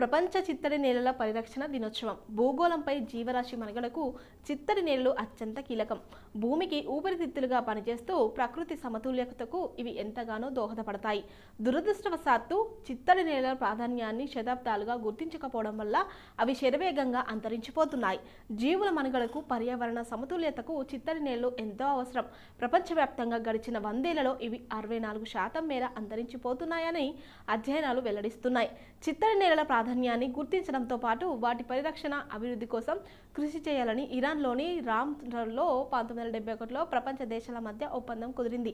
ప్రపంచ చిత్తడి నేలల పరిరక్షణ దినోత్సవం. భూగోళంపై జీవరాశి మనుగడకు చిత్తడి నేలలు అత్యంత కీలకం. భూమికి ఊపిరితిత్తులుగా పనిచేస్తూ ప్రకృతి సమతుల్యతకు ఇవి ఎంతగానో దోహదపడతాయి. దురదృష్టవశాత్తు చిత్తడి నేలల ప్రాధాన్యాన్ని శతాబ్దాలుగా గుర్తించకపోవడం వల్ల అవి శరవేగంగా అంతరించిపోతున్నాయి. జీవుల మనుగడకు, పర్యావరణ సమతుల్యతకు చిత్తడి నేలలు ఎంతో అవసరం. ప్రపంచవ్యాప్తంగా గడిచిన 100 ఏళ్లలో ఇవి 64% మేర అంతరించిపోతున్నాయని అధ్యయనాలు వెల్లడిస్తున్నాయి. చిత్తడి నేలల ప్రాధాన్యాన్ని గుర్తించడంతో పాటు వాటి పరిరక్షణ, అభివృద్ధి కోసం కృషి చేయాలని ఇరాన్లోని రామ్లో 1971లో ప్రపంచ దేశాల మధ్య ఒప్పందం కుదిరింది.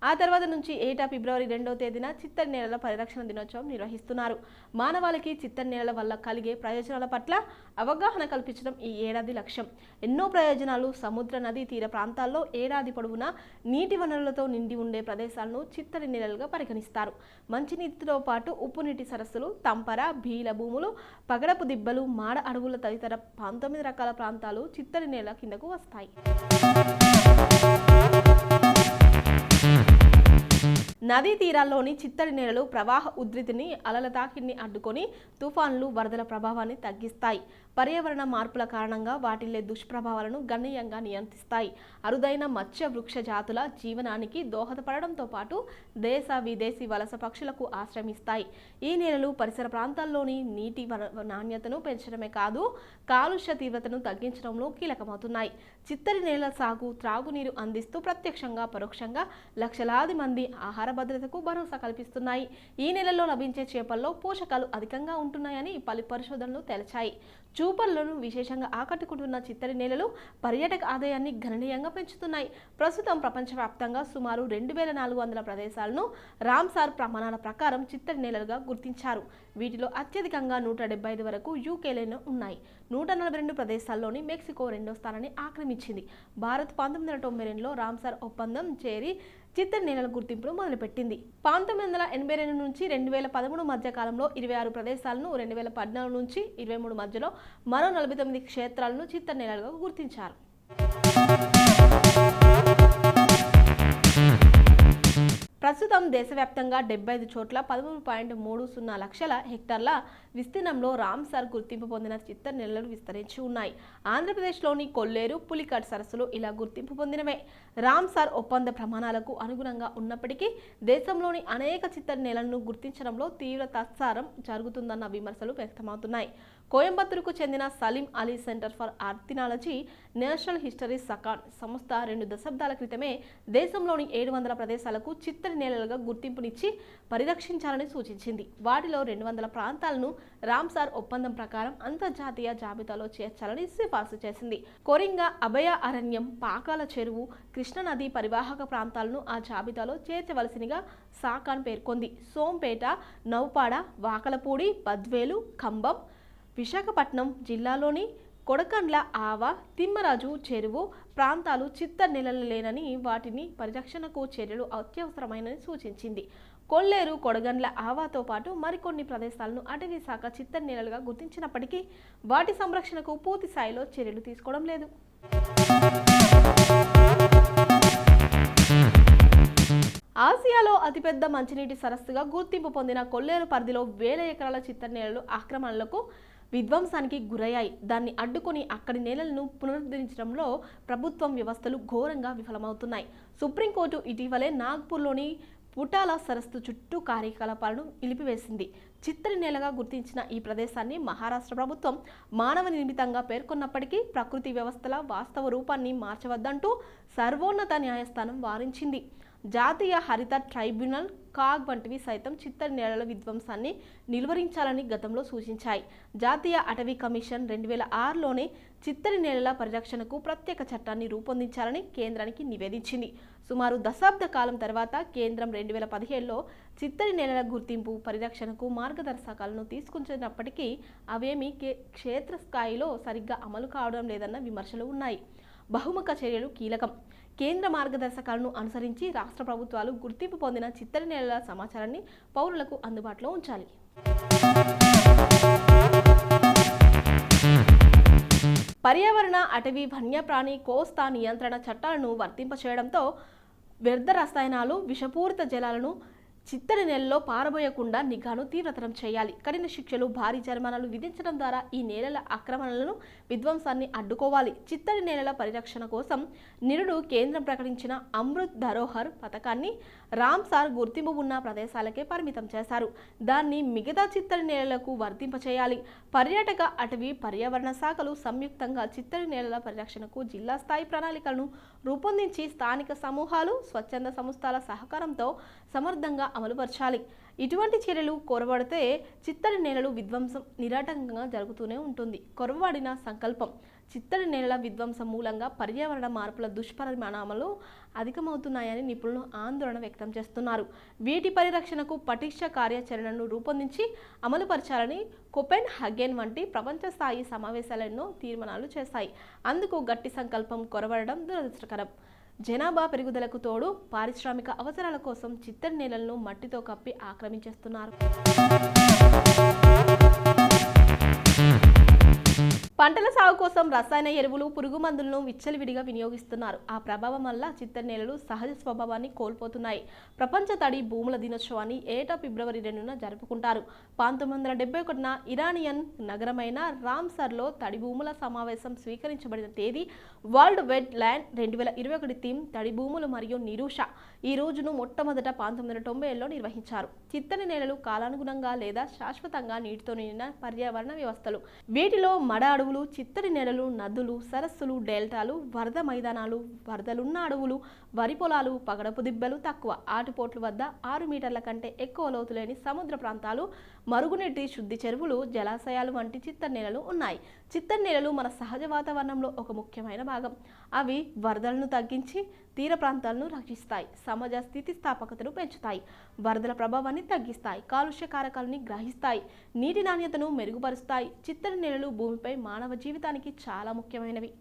ఆ తర్వాత నుంచి ఏటా ఫిబ్రవరి 2వ తేదీన చిత్తడి నేలల పరిరక్షణ దినోత్సవం నిర్వహిస్తున్నారు. మానవాళికి చిత్తడి నేలల వల్ల కలిగే ప్రయోజనాల పట్ల అవగాహన కల్పించడం ఈ ఏడాది లక్ష్యం. ఎన్నో ప్రయోజనాలు. సముద్ర, నదీ తీర ప్రాంతాల్లో ఏడాది పొడవునా నీటి వనరులతో నిండి ఉండే ప్రదేశాలను చిత్తడి నేలలుగా పరిగణిస్తారు. మంచినీటితో పాటు ఉప్పు నీటి సరస్సులు, తంపర, బీల భూములు, పగడపు దిబ్బలు, మాడ అడవుల తదితర 19 రకాల ప్రాంతాలు చిత్తడి నేల కిందకు వస్తాయి. నదీ తీరాల్లోని చిత్తడి నేలలు ప్రవాహ ఉధృతిని, అలల తాకిడిని అడ్డుకొని తుఫాన్లు, వరదల ప్రభావాన్ని తగ్గిస్తాయి. పర్యావరణ మార్పుల కారణంగా వాటిల్లే దుష్ప్రభావాలను గణనీయంగా నియంత్రిస్తాయి. అరుదైన మత్స్య వృక్ష జాతుల జీవనానికి దోహదపడడంతో పాటు దేశ, విదేశీ వలస పక్షులకు ఆశ్రమిస్తాయి. ఈ నేలలు పరిసర ప్రాంతాల్లోని నీటి నాణ్యతను పెంచడమే కాదు, కాలుష్య తీవ్రతను తగ్గించడంలో కీలకమవుతున్నాయి. చిత్తడి నేలల సాగు, త్రాగునీరు అందిస్తూ ప్రత్యక్షంగా, పరోక్షంగా లక్షలాది మంది ఆహార భద్రతకు భరోసా కల్పిస్తున్నాయి. ఈ నెలలో లభించే చేపల్లో పోషకాలు అధికంగా ఉంటున్నాయని పలు పరిశోధనలు తేల్చాయి. చూపర్లను విశేషంగా ఆకట్టుకుంటున్న చిత్తడి నేలలు పర్యాటక ఆదాయాన్ని గణనీయంగా పెంచుతున్నాయి. ప్రస్తుతం ప్రపంచవ్యాప్తంగా సుమారు 2400 ప్రదేశాలను రామ్సార్ ప్రమాణాల ప్రకారం చిత్తడి నేలలుగా గుర్తించారు. వీటిలో అత్యధికంగా 175 వరకు యూకేలోనే ఉన్నాయి. 142 ప్రదేశాల్లోని మెక్సికో 2వ స్థానాన్ని ఆక్రమించింది. భారత్ 1992లో రామ్సార్ ఒప్పందం చేరి చిత్తడి నేలల గుర్తింపును మొదలుపెట్టింది. 1982 నుంచి 2013 మధ్య కాలంలో 26 ప్రదేశాలను, 2014 నుంచి 23 మధ్యలో మరో 49 క్షేత్రాలను చిత్తడి నేలలుగా గుర్తించారు. ప్రస్తుతం దేశవ్యాప్తంగా 75 చోట్ల 13.30 లక్షల హెక్టార్ల విస్తీర్ణంలో రామ్సార్ గుర్తింపు పొందిన చిత్తడి నేలలు విస్తరించి ఉన్నాయి. ఆంధ్రప్రదేశ్లోని కొల్లేరు, పులికాట్ సరస్సులు ఇలా గుర్తింపు పొందినవే. రామ్సార్ ఒప్పంద ప్రమాణాలకు అనుగుణంగా ఉన్నప్పటికీ దేశంలోని అనేక చిత్తడి నేలలను గుర్తించడంలో తీవ్ర తాత్సారం జరుగుతుందన్న విమర్శలు వ్యక్తమవుతున్నాయి. కోయంబత్తూరుకు చెందిన Salim Ali centre for ornithology, national history SACON సంస్థ 2 దశాబ్దాల క్రితమే దేశంలోని 700 ప్రదేశాలకు చిత్తడి నేలలుగా గుర్తింపునిచ్చి పరిరక్షించాలని సూచించింది. వాటిలో 200 ప్రాంతాలను రామ్సార్ ఒప్పందం ప్రకారం అంతర్జాతీయ జాబితాలో చేర్చాలని సిఫార్సు చేసింది. కొరింగ అభయ అరణ్యం, పాకాల చెరువు, కృష్ణానది పరివాహక ప్రాంతాలను ఆ జాబితాలో చేర్చవలసినగా సాకాన్ పేర్కొంది. సోంపేట, నౌపాడ, వాకలపూడి, బద్వేలు, ఖమ్మం, విశాఖపట్నం జిల్లాలోని కొడకండ్ల, ఆవ, తిమ్మరాజు చెరువు ప్రాంతాలు చిత్తడి నేలలు లేనని, వాటిని పరిరక్షణకు చర్యలు అత్యవసరమైనని సూచించింది. కొల్లేరు, కొడగండ్ల, ఆవాతో పాటు మరికొన్ని ప్రదేశాలను అటవీ శాఖ చిత్తడి నేలలుగా గుర్తించినప్పటికీ వాటి సంరక్షణకు పూర్తి స్థాయిలో చర్యలు తీసుకోవడం లేదు. ఆసియాలో అతిపెద్ద మంచినీటి సరస్సుగా గుర్తింపు పొందిన కొల్లేరు పరిధిలో వేల ఎకరాల చిత్తడి నేలలు ఆక్రమణలకు, విధ్వంసానికి గురయ్యాయి. దాన్ని అడ్డుకొని అక్కడి నేలలను పునరుద్ధరించడంలో ప్రభుత్వం వ్యవస్థలు ఘోరంగా విఫలమవుతున్నాయి. సుప్రీంకోర్టు ఇటీవలే నాగ్పూర్లోని పుటాల సరస్సు చుట్టూ కార్యకలాపాలను నిలిపివేసింది. చిత్తడి నేలగా గుర్తించిన ఈ ప్రదేశాన్ని మహారాష్ట్ర ప్రభుత్వం మానవ నిర్మితంగా పేర్కొన్నప్పటికీ ప్రకృతి వ్యవస్థల వాస్తవ రూపాన్ని మార్చవద్దంటూ సర్వోన్నత న్యాయస్థానం వారించింది. జాతీయ హరిత ట్రైబ్యునల్, కాగ్ వంటివి సైతం చిత్తడి నేలల విధ్వంసాన్ని నిలువరించాలని గతంలో సూచించాయి. జాతీయ అటవీ కమిషన్ 2006లోనే చిత్తడి నేలల పరిరక్షణకు ప్రత్యేక చట్టాన్ని రూపొందించాలని కేంద్రానికి నివేదించింది. సుమారు దశాబ్ద కాలం తర్వాత కేంద్రం 2017లో చిత్తడి నేలల గుర్తింపు, పరిరక్షణకు మార్గదర్శకాలను తీసుకొచ్చినప్పటికీ అవేమీ క్షేత్రస్థాయిలో సరిగ్గా అమలు కావడం లేదన్న విమర్శలు ఉన్నాయి. బహుముఖ చర్యలు కీలకం. కేంద్ర మార్గదర్శకాలను అనుసరించి రాష్ట్ర ప్రభుత్వాలు గుర్తింపు పొందిన చిత్తడి నేలల సమాచారాన్ని పౌరులకు అందుబాటులో ఉంచాలి. పర్యావరణ, అటవీ, వన్యప్రాణి, కోస్తా నియంత్రణ చట్టాలను వర్తింపచేయడంతో వ్యర్థ రసాయనాలు, విషపూరిత జలాలను చిత్తడి నేలలో పారబోయకుండా నిఘాను తీవ్రతరం చేయాలి. కఠిన శిక్షలు, భారీ జరిమానాలు విధించడం ద్వారా ఈ నేలల ఆక్రమణలను, విధ్వంసాన్ని అడ్డుకోవాలి. చిత్తడి నేలల పరిరక్షణ కోసం నిరుడు కేంద్రం ప్రకటించిన అమృత్ ధరోహర్ పథకాన్ని రామ్సార్ గుర్తింపు ఉన్న ప్రదేశాలకే పరిమితం చేశారు. దాన్ని మిగతా చిత్తడి నేలలకు వర్తింపచేయాలి. పర్యాటక, అటవీ, పర్యావరణ శాఖలు సంయుక్తంగా చిత్తడి నేలల పరిరక్షణకు జిల్లా స్థాయి ప్రణాళికలను రూపొందించి స్థానిక సమూహాలు, స్వచ్ఛంద సంస్థల సహకారంతో సమర్థంగా అమలుపరచాలి. ఇటువంటి చర్యలు కొరవడితే చిత్తడి నేలలు విధ్వంసం నిరాటంకంగా జరుగుతూనే ఉంటుంది. కొరవడిన సంకల్పం చిత్తడి నేలల విధ్వంసం మూలంగా పర్యావరణ మార్పుల దుష్పరిణామాలు అధికమవుతున్నాయని నిపుణులు ఆందోళన వ్యక్తం చేస్తున్నారు. వీటి పరిరక్షణకు పటిష్ట కార్యాచరణను రూపొందించి అమలుపరచాలని కోపెన్ హగెన్ వంటి ప్రపంచ స్థాయి సమావేశాలెన్నో తీర్మానాలు చేశాయి. అందుకు గట్టి సంకల్పం కొరవడడం దురదృష్టకరం. జనాభా పెరుగుదలకు తోడు పారిశ్రామిక అవసరాల కోసం చిత్తడి నేలలను మట్టితో కప్పి ఆక్రమించేస్తున్నారు. పంటల సాగు కోసం రసాయన ఎరువులు, పురుగు మందులను విచ్చలవిడిగా వినియోగిస్తున్నారు. ఆ ప్రభావం వల్ల చిత్తడి నేలలు సహజ స్వభావాన్ని కోల్పోతున్నాయి. ప్రపంచ తడి భూముల దినోత్సవాన్ని ఏటా ఫిబ్రవరి 2న జరుపుకుంటారు. 1971న ఇరానియన్ నగరమైన రామ్సర్లో తడి భూముల సమావేశం స్వీకరించబడిన తేదీ. వరల్డ్ వెట్ ల్యాండ్ 2021 థీమ్ తడి భూములు మరియు నిరూష. ఈ రోజును మొట్టమొదట 1990లో నిర్వహించారు. చిత్తడి నేలలు కాలానుగుణంగా లేదా శాశ్వతంగా నీటితో నిండిన పర్యావరణ వ్యవస్థలు. వీటిలో మడ అడవులు, చిత్తడి నేలలు, నదులు, సరస్సులు, డెల్టాలు, వరద మైదానాలు, వరదలున్న అడవులు, వరి పొలాలు, పగడపు దిబ్బలు, తక్కువ ఆటుపోట్ల వద్ద 6 మీటర్ల కంటే ఎక్కువ లోతు లేని సముద్ర ప్రాంతాలు, మరుగునీటి శుద్ధి చెరువులు, జలాశయాలు వంటి చిత్తడి నేలలు ఉన్నాయి. చిత్తడి నేలలు మన సహజ వాతావరణంలో ఒక ముఖ్యమైన భాగం. అవి వరదలను తగ్గించి తీర ప్రాంతాలను రక్షిస్తాయి, సమాజ స్థితిస్థాపకతను పెంచుతాయి, వరదల ప్రభావాన్ని తగ్గిస్తాయి, కాలుష్య కారకాలని గ్రహిస్తాయి, నీటి నాణ్యతను మెరుగుపరుస్తాయి. చిత్తడి నేలలు భూమిపై మానవ జీవితానికి చాలా ముఖ్యమైనవి.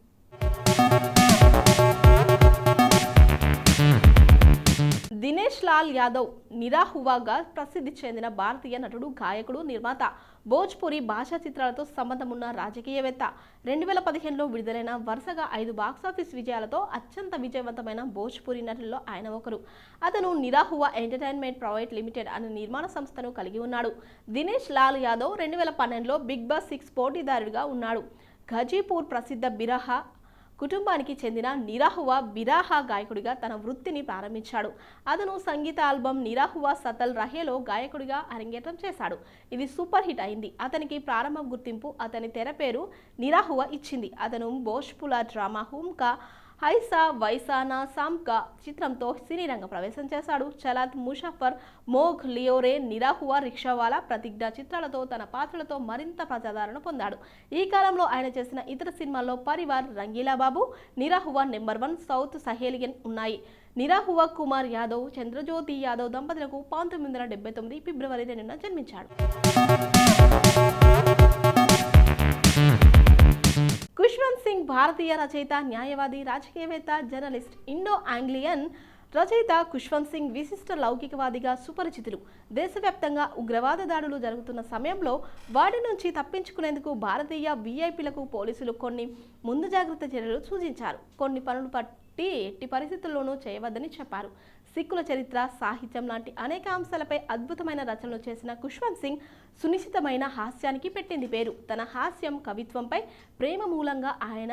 దినేష్ లాల్ యాదవ్ నిరాహువాగా ప్రసిద్ధి చెందిన భారతీయ నటుడు, గాయకుడు, నిర్మాత. భోజ్పురి భాషా చిత్రాలతో సంబంధం ఉన్న రాజకీయవేత్త. 2015లో విడుదలైన వరుసగా 5 బాక్సాఫీస్ విజయాలతో అత్యంత విజయవంతమైన భోజ్పురి నటుల్లో ఆయన ఒకరు. అతను నిరాహువా ఎంటర్టైన్మెంట్ ప్రైవేట్ లిమిటెడ్ అనే నిర్మాణ సంస్థను కలిగి ఉన్నాడు. దినేష్ లాల్ యాదవ్ 2012లో బిగ్ బాస్ 6 పోటీదారుడిగా ఉన్నాడు. ఘాజీపూర్ ప్రసిద్ధ బిరహా కుటుంబానికి చెందిన నిరాహువా బిరాహా గాయకుడిగా తన వృత్తిని ప్రారంభించాడు. అతను సంగీత ఆల్బమ్ నిరాహువా సతల్ రహేలో గాయకుడిగా అరంగేట్రం చేశాడు. ఇది సూపర్ హిట్ అయింది. అతనికి ప్రారంభ గుర్తింపు అతని తెర పేరు నిరాహువా ఇచ్చింది. అతను భోజ్పురి డ్రామా హుమ్కా హైసా వైసానా సామ్కా చిత్రంతో సినీ రంగ ప్రవేశం చేశాడు. చలాత్, ముషాఫర్, మోఘ్, లియోరే, నిరాహువా, రిక్షావాలా, ప్రతిజ్ఞ చిత్రాలతో తన పాత్రలతో మరింత ప్రజాదరణ పొందాడు. ఈ కాలంలో ఆయన చేసిన ఇతర సినిమాల్లో పరివార్, రంగీలా బాబు, నిరాహువా నెంబర్ 1, సౌత్ సహేలియన్ ఉన్నాయి. నిరాహువా కుమార్ యాదవ్, చంద్రజ్యోతి యాదవ్ దంపతులకు 1979 ఫిబ్రవరి 2న జన్మించాడు. ఖుష్వంత్ సింగ్ భారతీయ రచయిత, న్యాయవాది, రాజకీయవేత్త, జర్నలిస్ట్. ఇండో ఆంగ్లియన్ రచయిత ఖుష్వంత్ సింగ్ విశిష్ట లౌకికవాదిగా సుపరిచితులు. దేశవ్యాప్తంగా ఉగ్రవాద దాడులు జరుగుతున్న సమయంలో వాటి నుంచి తప్పించుకునేందుకు భారతీయ వీఐపీలకు పోలీసులు కొన్ని ముందు జాగ్రత్త చర్యలు సూచించారు. కొన్ని పనులు ఎట్టి పరిస్థితుల్లోనూ చేయవద్దని చెప్పారు. సిక్కుల చరిత్ర, సాహిత్యం లాంటి అనేక అంశాలపై అద్భుతమైన రచనలు చేసిన ఖుష్వంత్ సింగ్ సునిశ్చితమైన హాస్యానికి పెట్టింది పేరు. తన హాస్యం, కవిత్వంపై ప్రేమ మూలంగా ఆయన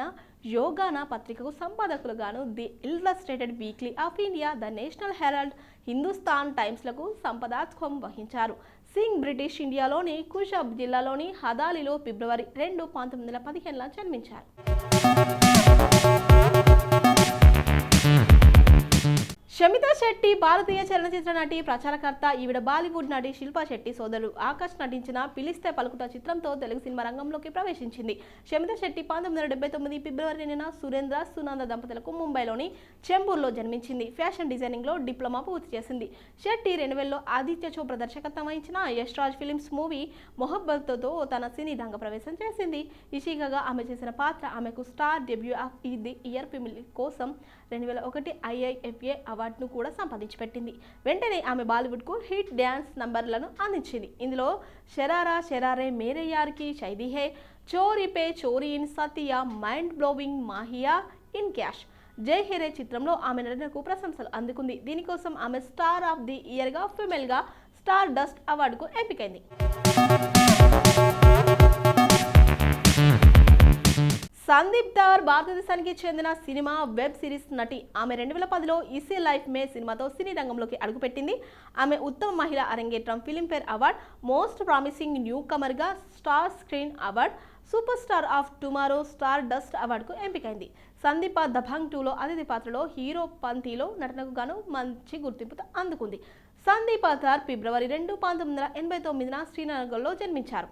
యోగానా పత్రికకు సంపాదకులుగాను, the Illustrated Weekly of India, the National Herald, Hindustan టైమ్స్లకు సంపాదకత్వం వహించారు. సింగ్ బ్రిటిష్ ఇండియాలోని కుషబ్ జిల్లాలోని హదాలిలో ఫిబ్రవరి 2, 1915 జన్మించారు. షమితా శెట్టి భారతీయ చలనచిత్ర నటి, ప్రచారకర్త. ఈవిడ బాలీవుడ్ నటి శిల్పా శెట్టి సోదరుడు ఆకాష్ నటించిన పిలిస్తే పలుకుట చిత్రంతో తెలుగు సినిమా రంగంలోకి ప్రవేశించింది. షమితా శెట్టి 1979 ఫిబ్రవరి 2న సురేంద్ర, సునంద దంపతులకు ముంబైలోని చెంబూర్లో జన్మించింది. ఫ్యాషన్ డిజైనింగ్లో డిప్లొమా పూర్తి చేసింది. శెట్టి 2000లో ఆదిత్య చోప్రా దర్శకత్వం వహించిన యష్ రాజ్ ఫిలిమ్స్ మూవీ మొహబ్బత్తో తన సినీ రంగ ప్రవేశం చేసింది. ఇషికాగా ఆమె చేసిన పాత్ర ఆమెకు star debut of the year film కోసం 2001 IIFA అవార్డును కూడా సంపాదించి పెట్టింది. వెంటనే ఆమె బాలీవుడ్కు హిట్ డ్యాన్స్ నంబర్లను అందించింది. ఇందులో sharara షరారే, Mere Yaar Ki Shaadi Hai, Chori Pe Chori in Saathiya, mind blowing Mahiya in Cash, Jai హేరే చిత్రంలో ఆమె నటనకు ప్రశంసలు అందుకుంది. దీనికోసం ఆమె స్టార్ ఆఫ్ ది ఇయర్గా ఫిమేల్గా స్టార్ డస్ట్ అవార్డుకు ఎంపికైంది. సందీప్ ధార్ భారతదేశానికి చెందిన సినిమా వెబ్ సిరీస్ నటి. ఆమె 2010లో ఈసీ లైఫ్ మే సినిమాతో సినీ రంగంలోకి అడుగుపెట్టింది. ఆమె ఉత్తమ మహిళ అరంగేట్రం Filmfare award, most promising new కమర్గా Star Screen award, super star of tomorrow Stardust అవార్డుకు ఎంపికైంది. సందీప దభంగ్ 2లో అతిథి పాత్రలో హీరో పంతిలో నటనకు గాను మంచి గుర్తింపు అందుకుంది. సందీప్ ధార్ ఫిబ్రవరి 2, 1989న శ్రీనగర్లో జన్మించారు.